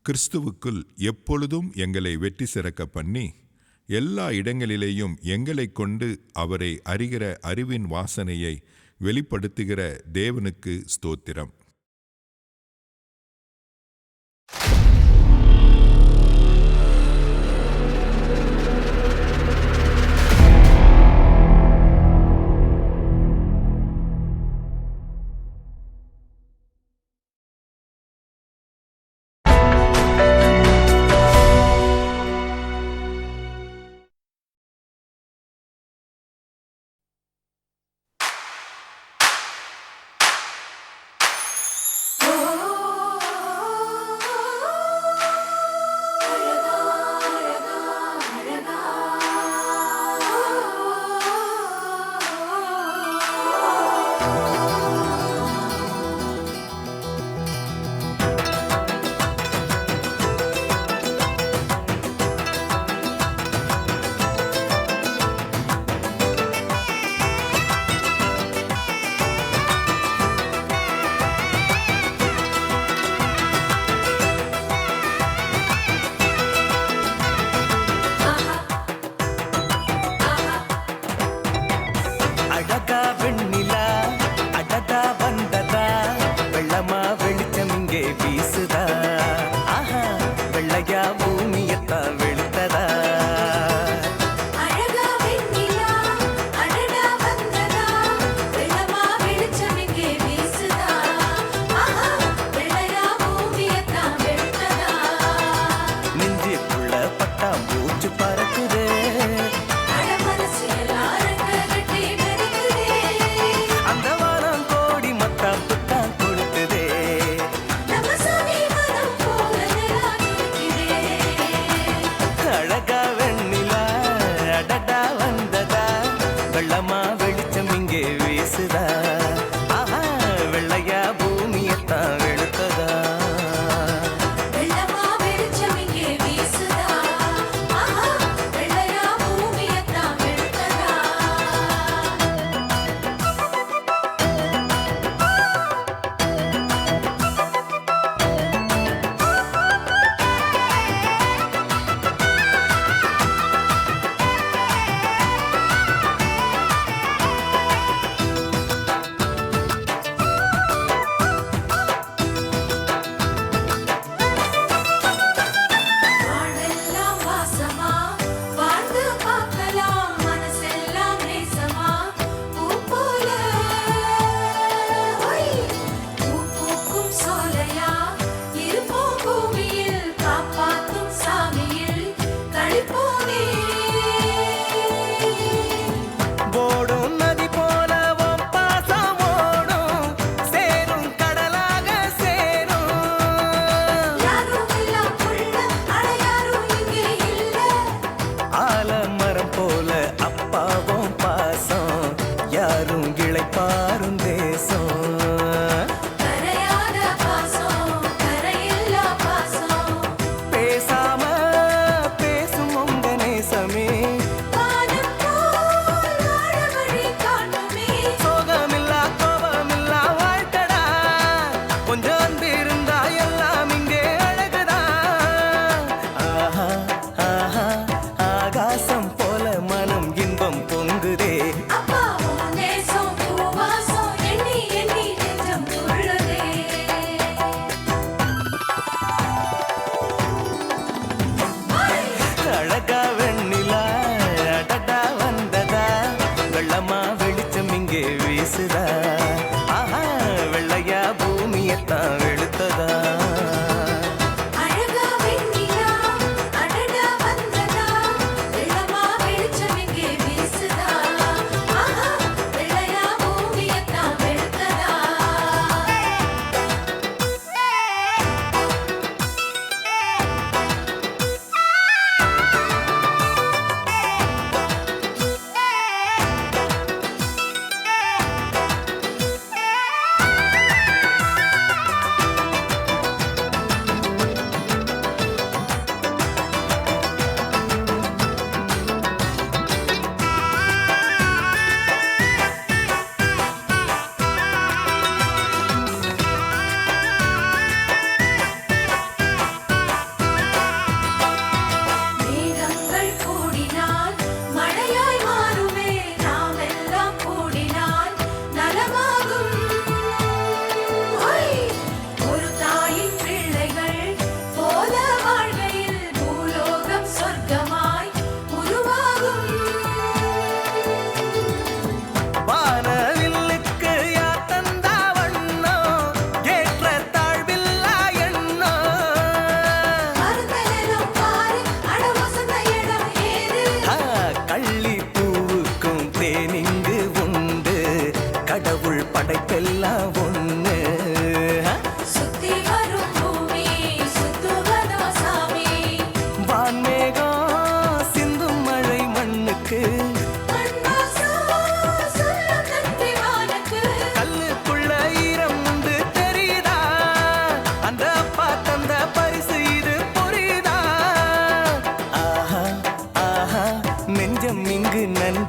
கிறிஸ்துவுக்குள் எப்பொழுதும் எங்களை வெற்றி சிறக்க பண்ணி எல்லா இடங்களிலேயும் எங்களை கொண்டு அவரை அறிகிற அறிவின் வாசனையை வெளிப்படுத்துகிற தேவனுக்கு ஸ்தோத்திரம்.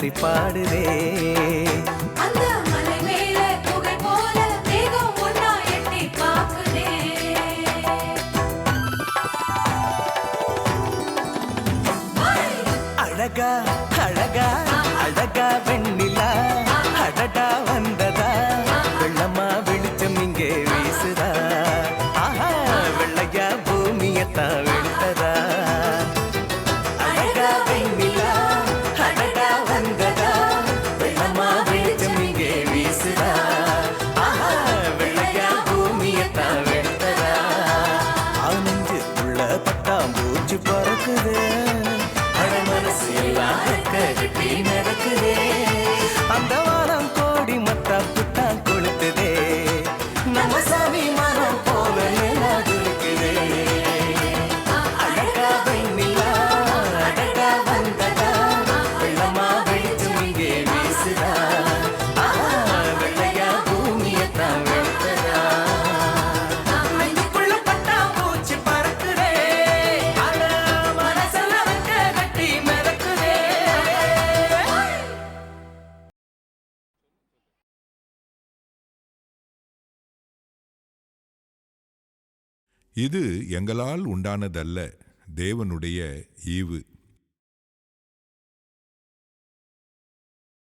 கட்டி பாடுதே. அந்த மலை மேல புகை போல மேகம் ஒன்னா எட்டி பாக்குதே. அழகா அழகா அழகா வெண்ணிலா அடடா வந்ததா, வெள்ளமா வெளிச்சம் இங்கே வீசுதா. ஆஹா வெள்ளையா பூமியத்தான் வெளுத்ததா. அழகா வெண்ணிலா அடடா வந்ததா, வெள்ளமா வெளிச்சம் இங்கே வீசுதா. ஆஹா வெள்ளையா பூமியத்தான் வெளுத்ததா. ஆனஞ்சு உள்ள பட்டாம்பூச்சி பறக்குது, மனசு எல்லாம் கட்டி நடக்குதே. அந்த வாரம் கோடி மத்தா புட்டான் கொளுத்துதே, நம்ம சாமி மரம் போல இருக்குதே. அழகா வெண்ணிலா அழகா வந்ததா, வெள்ளமா வெளிச்சம் இங்கே வீசுதா. ஆஹா வெள்ளையா பூமியத்தான் வெளுத்ததா. நெஞ்சுக்குள்ள பட்டாம்பூச்சி பறக்குதே, ஆனா மனசெல்லாம் கட்டி மிதக்குதே. இது எங்களால் உண்டானதல்ல, தேவனுடைய ஈவு.